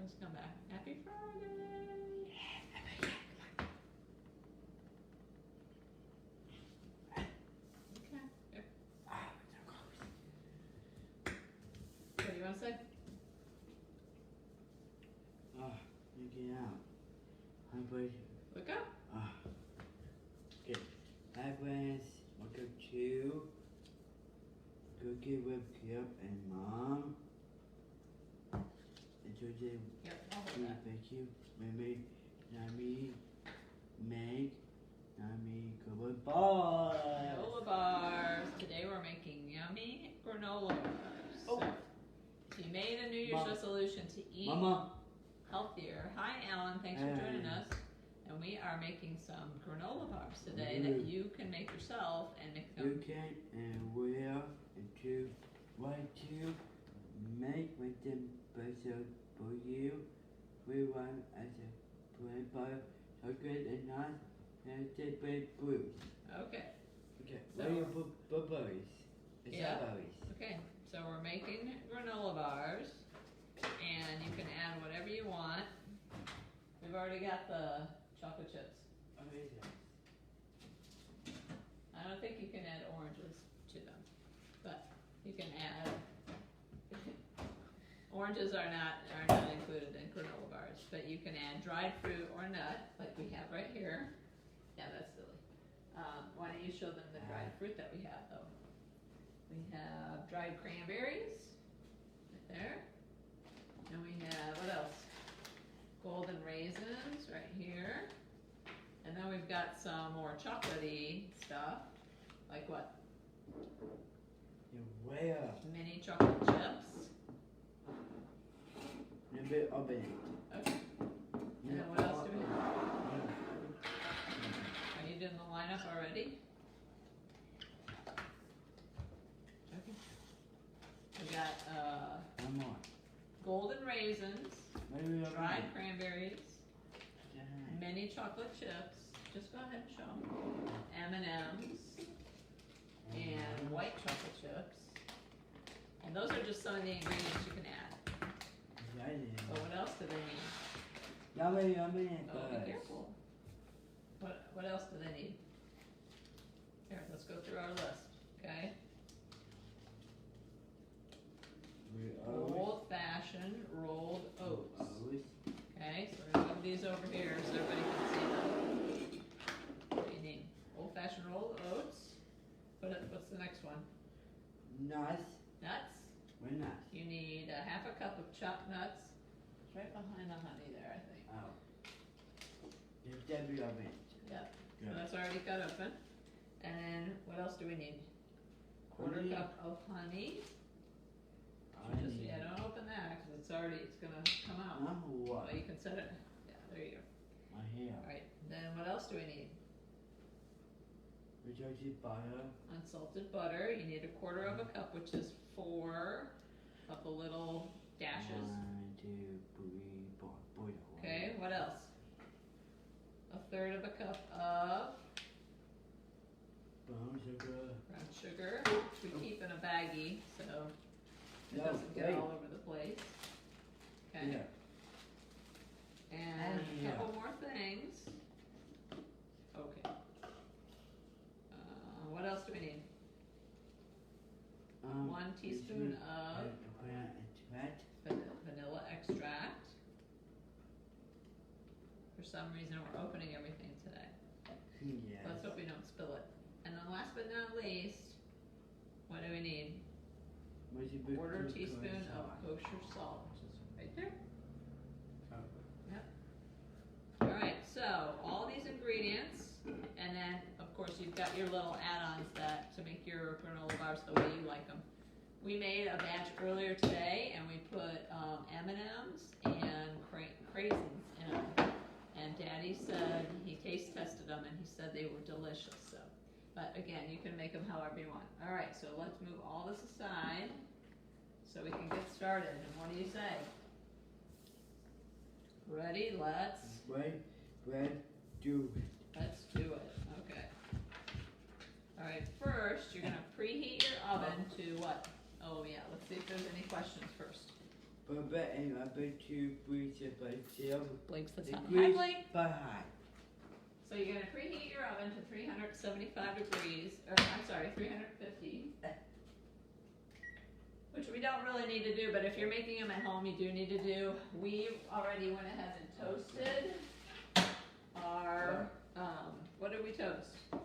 Let's come back. Happy Friday. Okay. Here. What do you want to say? Look it out. Hi, boys. Look up. Okay. Hi, friends. Welcome to Cookie with Kip and Mom. And today, Yep, I'll hold we that. thank you. Maybe Nami make Nami Granola Bars. Granola bars. Today we're making yummy granola bars. Oh. So you made a New Year's Mom. resolution to eat Mama. healthier. Hi, Alan. Thanks for joining Hey. us. And we are making some granola bars today that you can make yourself and mix them. You can and will and to what to make with them special for you. We want as a plain bar, chocolate and not and fruit. Okay. Okay. So- What do you put berries? Yeah. Strawberries. Okay. So we're making granola bars, and you can add whatever you want. We've already got the chocolate chips. Amazing. I don't think you can add oranges to them, but you can add. Oranges are not included in granola bars, but you can add dried fruit or nut, like we have right here. Yeah, that's silly. Why don't you show them the dried fruit that we have, though? We have dried cranberries, right there. And we have, what else? Golden raisins, right here. And then we've got some more chocolatey stuff, like what? You're way up. Mini chocolate chips. A bit of it. Okay. And then what else do we have? Are you doing the lineup already? Okay. We got One more. golden raisins, Maybe I'll dried cranberries, Yeah. mini chocolate chips. Just go ahead and show them. M&Ms and white chocolate chips. And those are just some of the ingredients you can add. But what else do they need? Yummy, Oh, be guys. careful. What else do they need? Here, let's go through our list, okay? We always, Old-fashioned rolled oats. always, Okay, so we're gonna move these over here so everybody can see them. What do you need? Old-fashioned rolled oats. What's the next one? nuts. Nuts. We're nuts. You need a half a cup of chopped nuts. It's right behind the honey there, I think. Oh. There's Debbie of it. Yep. So Good. that's already cut open. And then what else do we need? Quarter Honey. cup of honey. Just, yeah, don't open that because it's gonna come out. Now what? Well, you can set it. Yeah, there you go. My hair. All right. Then what else do we need? We just butter. Unsalted butter. You need a quarter of a cup, which is 4 of the little dashes. 1, 2, 3, 4. Okay. What else? A third of a cup of Brown sugar. brown sugar, which we keep in a baggie so it No, doesn't get wait. all over the place. Okay. Yeah. And Yeah. a couple more things. Okay. What else do we need? 1 teaspoon of vanilla extract. For some reason, we're opening everything today. Yes. Let's hope we don't spill it. And then last but not least, what do we need? Where's your big Quarter cook teaspoon sauce? of kosher salt, which is right there. Oh. Yep. All right, so all these ingredients, and then of course you've got your little add-ons to make your granola bars the way you like them. We made a batch earlier today, and we put M&Ms and craisins in them. And Daddy said he taste tested them, and he said they were delicious. So, but again, you can make them however you want. All right, so let's move all this aside so we can get started. And what do you say? Ready? Let's Do it. let's do it. Okay. All right. First, you're gonna preheat your oven to what? Oh yeah. Let's see if there's any questions first. Papa and Papa to freeze it by itself. Blink's the time. Hi, Degrees Blink. Fahrenheit. So you're gonna preheat your oven to 375 degrees, or I'm sorry, 350. Which we don't really need to do, but if you're making them at home, you do need to do. We already went ahead and toasted our, what did we toast? Look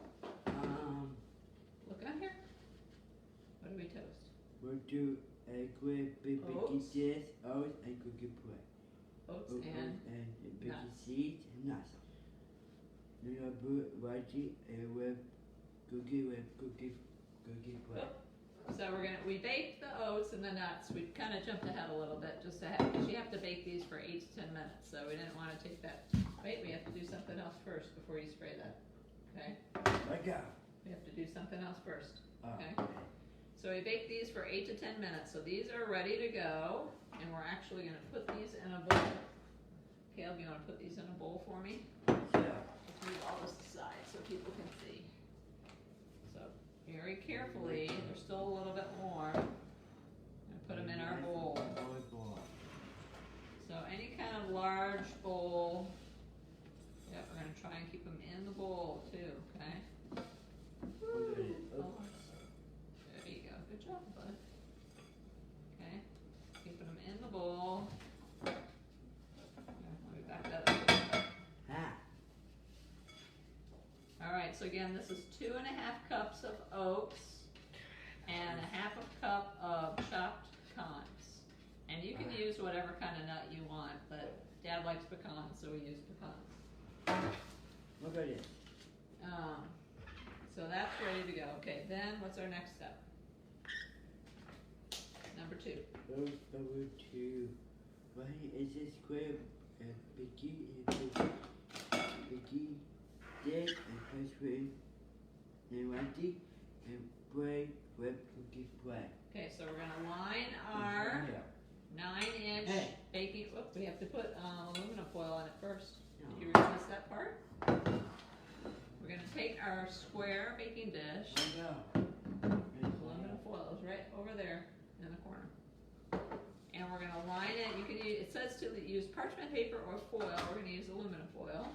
on here. What did we toast? We'll do a quick baby Oats. dishes, oats and cookie bread. Oats Oats and baby nuts. seeds and nuts. Then I'll put veggie with cookie bread. So we baked the oats and the nuts. We kind of jumped ahead a little bit just to have, because you have to bake these for 8 to 10 minutes. So we didn't want to take that. Wait, we have to do something else first before you spray that. Okay? Let go. We have to do something else first. Okay. Okay. So we baked these for 8 to 10 minutes. So these are ready to go. And we're actually going to put these in a bowl. Caleb, you want to put these in a bowl for me? Yeah. Let's move all this aside so people can see. So very carefully, they're still a little bit warm. And put them in our bowl. So any kind of large bowl. Yep, we're going to try and keep them in the bowl too, okay? There you go. Good job, bud. Okay. Keeping them in the bowl. Here, let me back that up a little bit. Alright, so again, this is 2.5 cups of oats and 1/2 cup of chopped pecans. And you can use whatever kind of nut you want, but Dad likes pecans, so we use pecans. Look at it. So that's ready to go. Okay, then what's our next step? Number 2. Number 2. Why is this square biggie dead and first with and whitey and bread with cookie bread. Okay, so we're gonna line our 9-inch baking. Whoop, we have to put aluminum foil on it first. Did you miss that part? We're gonna take our square baking dish. Aluminum foil is right over there in the corner. And we're gonna line it. You can use, it says to use parchment paper or foil. We're gonna use aluminum foil.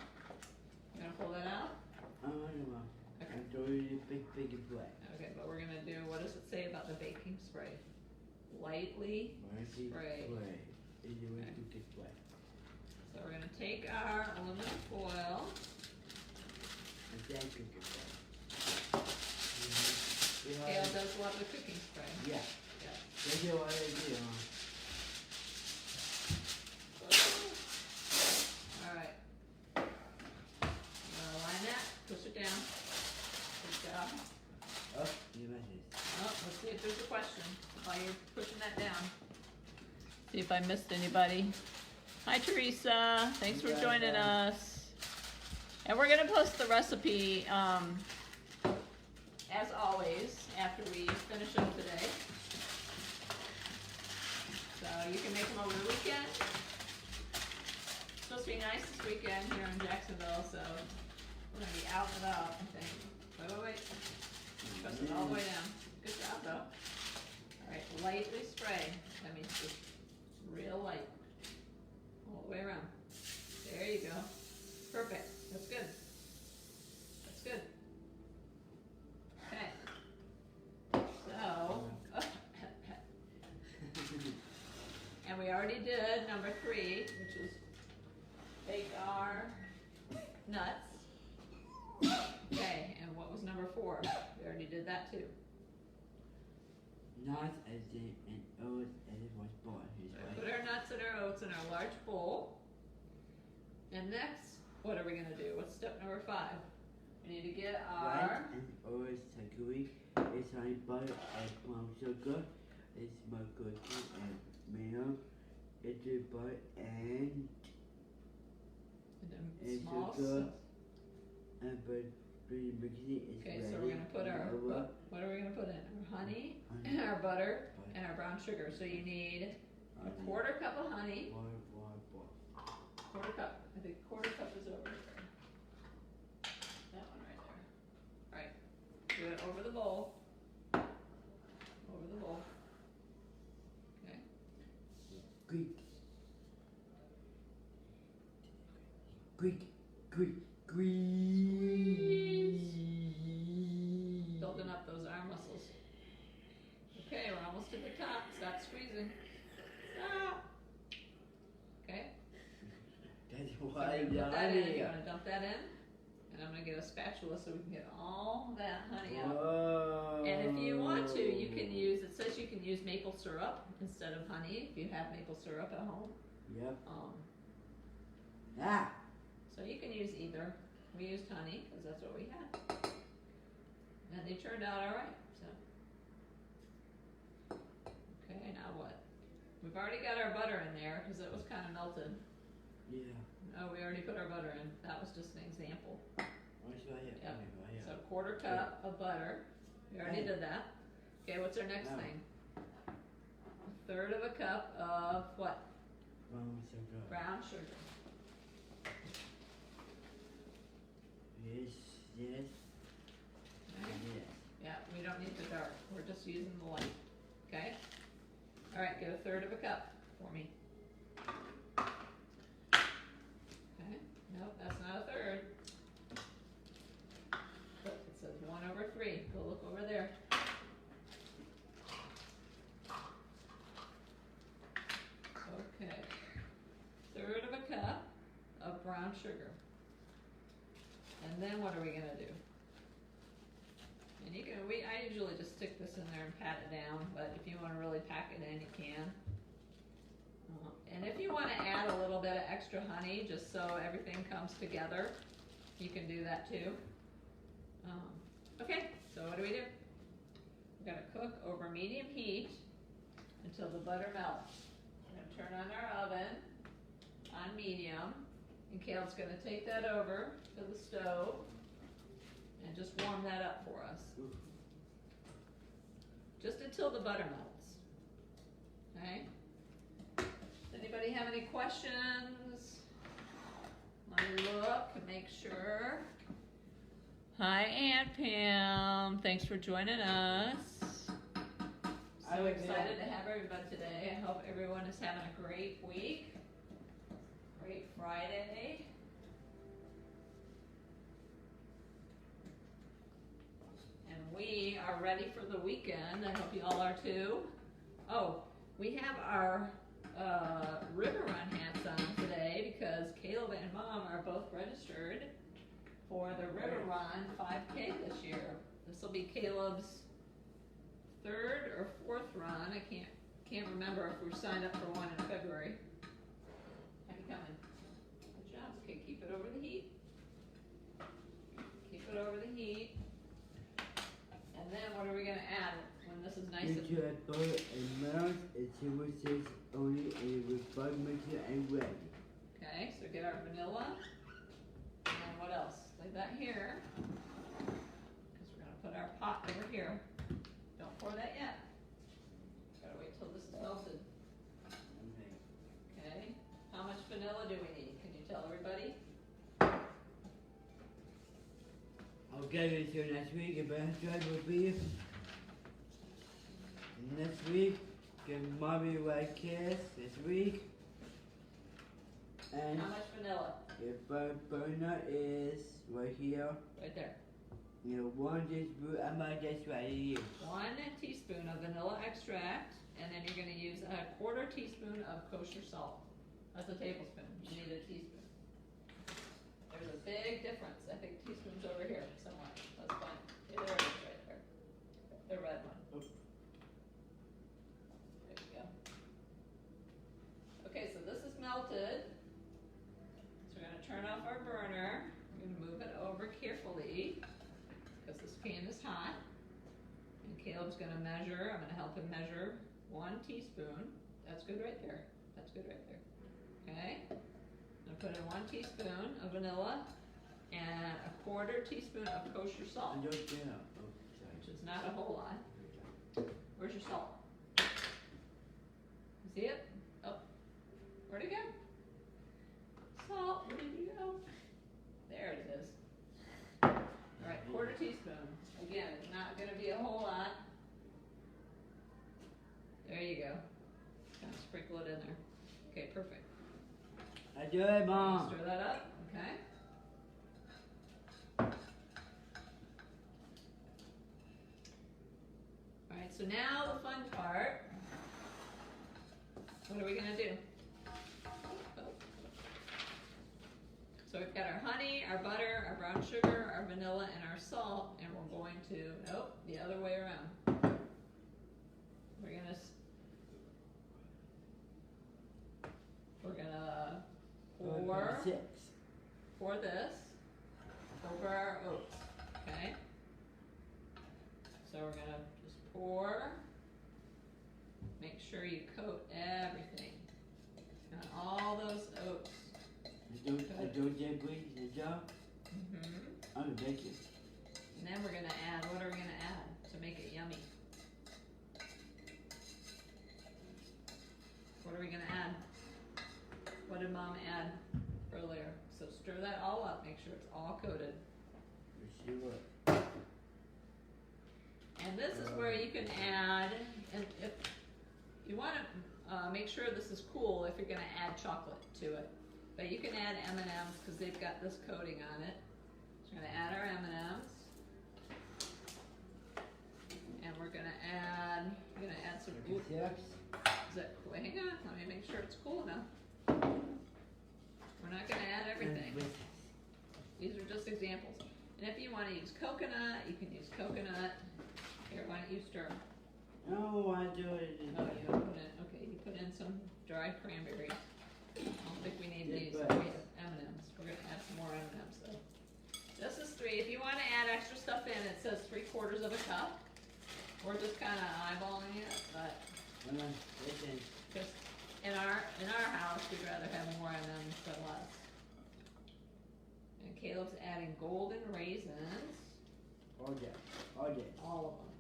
You gonna pull that out? Okay. I'm doing a big bread. Okay, but we're gonna do, what does it say about the baking spray? Lightly spray. Cookie bread. So we're gonna take our aluminum foil. And then cookie bread. Gail does love the cooking spray. Yeah. Yeah. That's what I do. Alright. Line that, push it down. Good job. Oh, you missed it. Oh, let's see if there's a question while you're pushing that down. See if I missed anybody. Hi Teresa, thanks for joining us. And we're gonna post the recipe, as always, after we finish them today. So you can make them over the weekend. It's supposed to be nice this weekend here in Jacksonville, so we're gonna be out and about, I think. Wait. Press it all the way down. Good job though. Alright, lightly spray. That means just real light. All the way around. There you go. Perfect. That's good. That's good. Okay. So, and we already did number 3, which was bake our nuts. Okay, and what was number 4? We already did that too. Nuts as in and oats as it was born. So put our nuts and our oats in our large bowl. And next, what are we going to do? What's step number 5? We need to get our... Rice and oats takeaway. It's honey butter and brown sugar. It's my cookie and milk. It's a butter and small sugar. And but pretty mixy is okay, ready. so we're going to put our... What are we going to put in? Our honey, our butter, and our brown sugar. So you need a 1/4 cup of honey. Quarter cup. I think 1/4 cup is over there. That one right there. Alright. Do it over the bowl. Over the bowl. Okay. Greek quick, quick, squeeze. Building up those arm muscles. Okay, we're almost to the top. Stop squeezing. Stop. Okay. That's So why we're gonna put that in. Johnny. You're gonna dump that in, and I'm gonna get a spatula so we can get all that honey out. Whoa. And if you want to, you can use. It says you can use maple syrup instead of honey if you have maple syrup at home. Yep. So you can use either. We used honey because that's what we had, and they turned out all right. So. Okay, now what? We've already got our butter in there because it was kind of melted. Yeah. Oh, we already put our butter in. That was just an example. What's right here? Yep. Right here. So quarter cup of butter. We already did that. Okay, what's our next Now. thing? A third of a cup of what? Sugar. Brown sugar. Yes, yes, Okay. yes. Yeah, we don't need the dark. We're just using the light. Okay? All right, get a third of a cup for me. Okay. Nope, that's not a third. Look, it says 1/3. Go look over there. Okay. Third of a cup of brown sugar. And then what are we gonna do? And you can, I usually just stick this in there and pat it down, but if you wanna really pack it in, you can. And if you wanna add a little bit of extra honey, just so everything comes together, you can do that too. Okay, so what do? We're gonna cook over medium heat until the butter melts. We're gonna turn on our oven on medium, and Caleb's gonna take that over to the stove and just warm that up for us. Just until the butter melts. Okay? Anybody have any questions? Let me look and make sure. Hi, Aunt Pam. Thanks for joining us. So excited to have everybody today. I hope everyone is having a great week. Great Friday. And we are ready for the weekend. I hope you all are too. Oh, we have our River Run hats on today because Caleb and Mom are both registered for the River Run 5K this year. This will be Caleb's third or fourth run. I can't remember if we signed up for one in February. How you coming? Good job. Okay, keep it over the heat. Keep it over the heat. And then what are we gonna add when this is nice and You add butter and milk and silver says only and with parchment and red. okay, so get our vanilla. And then what else? Leave that here. Because we're gonna put our pot over here. Don't pour that yet. Gotta wait till this is melted. Okay. How much vanilla do we need? Can you tell everybody? I'll get it till next week. If I try will be next week. Get mommy white kiss this week. And How much vanilla? the burner is right here. Right there. You know, 1 teaspoon. I might just right here. 1 teaspoon of vanilla extract, and then you're gonna use a quarter teaspoon of kosher salt. That's a tablespoon. You need a teaspoon. There's a big difference. I think teaspoon's over here somewhere. That's fine. Yeah, there it is right there. The red one. Oh. There you go. Okay, so this is melted. So we're gonna turn off our burner. We're gonna move it over carefully because this pan is hot. And Caleb's gonna measure. I'm gonna help him measure 1 teaspoon. That's good right there. That's good right there. Okay. I'm gonna put in 1 teaspoon of vanilla and a quarter teaspoon of kosher salt, I don't care. Oh, which is not a whole lot. Where's your salt? You see it? Oh, where'd it go? Salt, where did you go? There it is. All right, quarter teaspoon. Again, it's not gonna be a whole lot. There you go. Kind of sprinkle it in there. Okay, perfect. I do it, Mom. Stir that up, okay? so now the fun part. What are we gonna do? Oh. So we've got our honey, our butter, our brown sugar, our vanilla, and our salt, and we're going to, nope, the other way around. We're gonna pour this over our oats, okay? So we're gonna just pour. Make sure you coat everything on all those oats. I'm gonna bake it. And then we're gonna add, what are we gonna add to make it yummy? What are we gonna add? What did Mom add earlier? So stir that all up, make sure it's all coated. And this is where you can add, and if you want to make sure this is cool, if you're going to add chocolate to it. But you can add M&Ms because they've got this coating on it. So we're going to add our M&Ms. And we're going to add some, ooh, is that cool? Hang on, let me make sure it's cool enough. We're not going to add everything. These are just examples. And if you want to use coconut, you can use coconut. Here, why don't you stir? No, I do it. Oh, you don't put in, okay, you put in some dried cranberries. I don't think we need these. We have M&Ms. We're going to add some more M&Ms though. This is 3. If you want to add extra stuff in, it says 3/4 of a cup. We're just kind of eyeballing it, but just in our house, we'd rather have more M&Ms than less. And Caleb's adding golden raisins. All of them. All of them.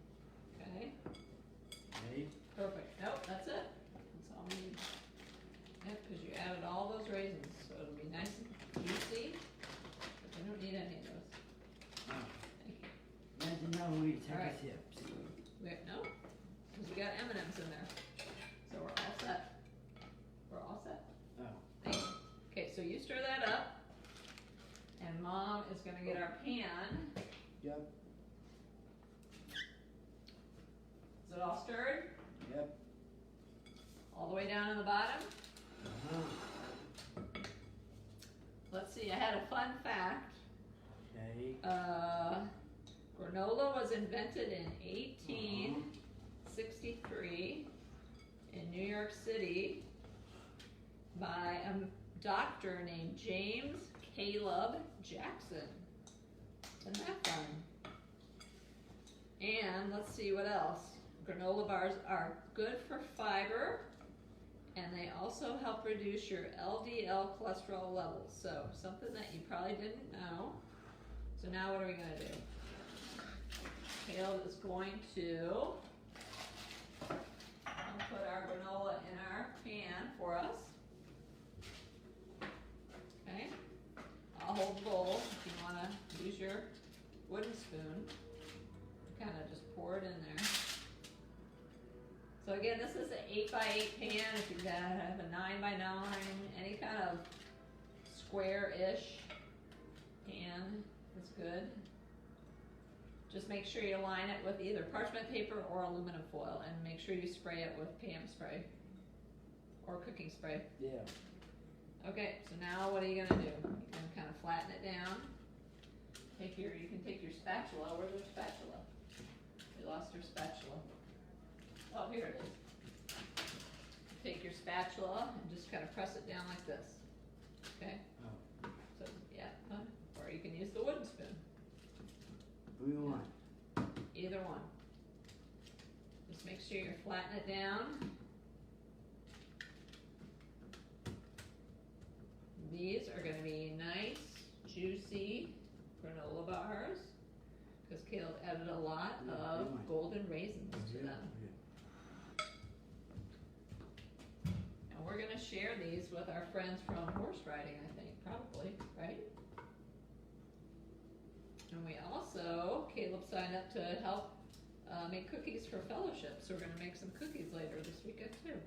Okay. Perfect. Nope, that's it. That's all we need. Yep, because you added all those raisins, so it'll be nice and juicy. But we don't need any of those. Oh. Thank you. Imagine now we take Alright. a sip. No, because we got M&Ms in there. So we're all set. We're all set. Oh. Thank you. Okay, so you stir that up. And Mom is going to get our pan. Yep. Is it all stirred? Yep. All the way down in the bottom? Let's see, I had a fun fact. Okay. Granola was invented in 1863 in New York City by a doctor named James Caleb Jackson. Isn't that fun? And let's see what else. Granola bars are good for fiber, and they also help reduce your LDL cholesterol levels. So something that you probably didn't know. So now what are we going to do? Caleb is going to put our granola in our pan for us. Okay. I'll hold the bowl if you want to use your wooden spoon. Kind of just pour it in there. So again, this is an 8x8 pan. If you have a 9x9, any kind of square-ish pan is good. Just make sure you line it with either parchment paper or aluminum foil, and make sure you spray it with Pam spray or cooking spray. Yeah. Okay, so now what are you gonna do? You're gonna kind of flatten it down. You can take your spatula. Where's your spatula? We lost your spatula. Oh, here it is. Take your spatula and just kind of press it down like this. Okay? Oh. So, yeah, or you can use the wooden spoon. What do you want? Either one. Just make sure you flatten it down. These are going to be nice, juicy granola bars because Caleb added a lot of golden raisins to them. And we're going to share these with our friends from horse riding, I think, probably, right? And we also, Caleb signed up to help make cookies for fellowship, so we're going to make some cookies later this weekend too.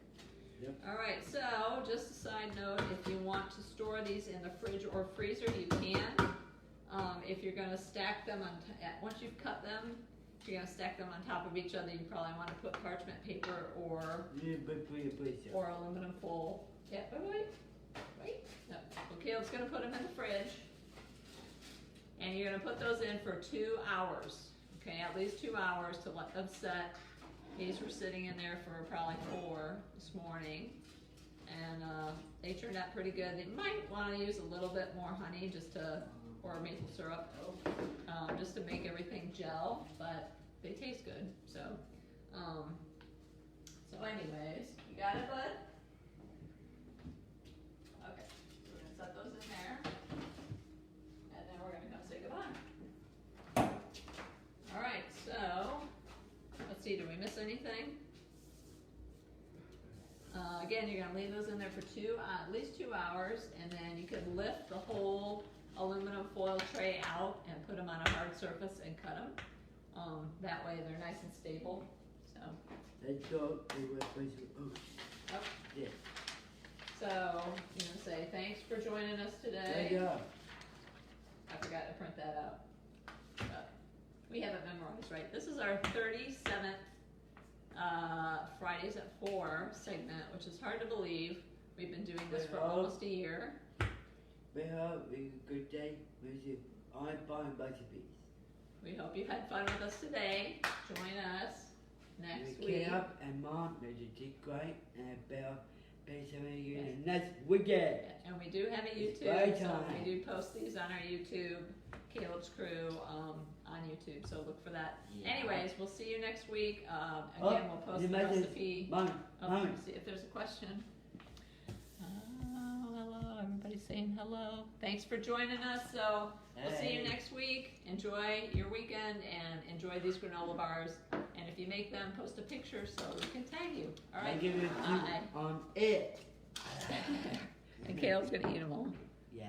Yep. Alright, so just a side note, if you want to store these in the fridge or freezer, you can. If you're going to stack them, once you've cut them, if you're gonna stack them on top of each other, you probably want to put parchment paper or aluminum foil. Yeah, wait. No. Well, Caleb's gonna put them in the fridge, and you're gonna put those in for 2 hours. Okay, at least 2 hours to let them set. These were sitting in there for probably 4 this morning, and they turned out pretty good. They might want to use a little bit more honey or maple syrup, just to make everything gel, but they taste good. So anyways, you got it, bud? Okay, so we're gonna set those in there, and then we're gonna come say goodbye. All right, so let's see, did we miss anything? Again, you're gonna leave those in there for at least 2 hours, and then you could lift the whole aluminum foil tray out and put them on a hard surface and cut them. That way they're nice and stable. So. Yeah. So, you know, say thanks for joining us today. I forgot to print that out. But we have it memorized, right? This is our 37th Fridays at 4 segment, which is hard to believe. We've been doing this for almost a year. We hope you a good day with you. I'm buying recipes. We hope you had fun with us today. Join us next week. Caleb and Mom made a Tik Tok and Belle basically you next weekend. And we do have a YouTube, Right so on. we do post these on our YouTube, Caleb's Crew, on YouTube, so look for that. Yeah. Anyways, we'll see you next week. Again, we'll post the recipe. Mom. See if there's a question. Hello, everybody's saying hello. Thanks for joining us, so we'll see you next week. Enjoy your weekend and enjoy these granola bars. And if you make them, post a picture so we can tag you. All right? I give it on it. And Caleb's gonna eat them all. Yeah.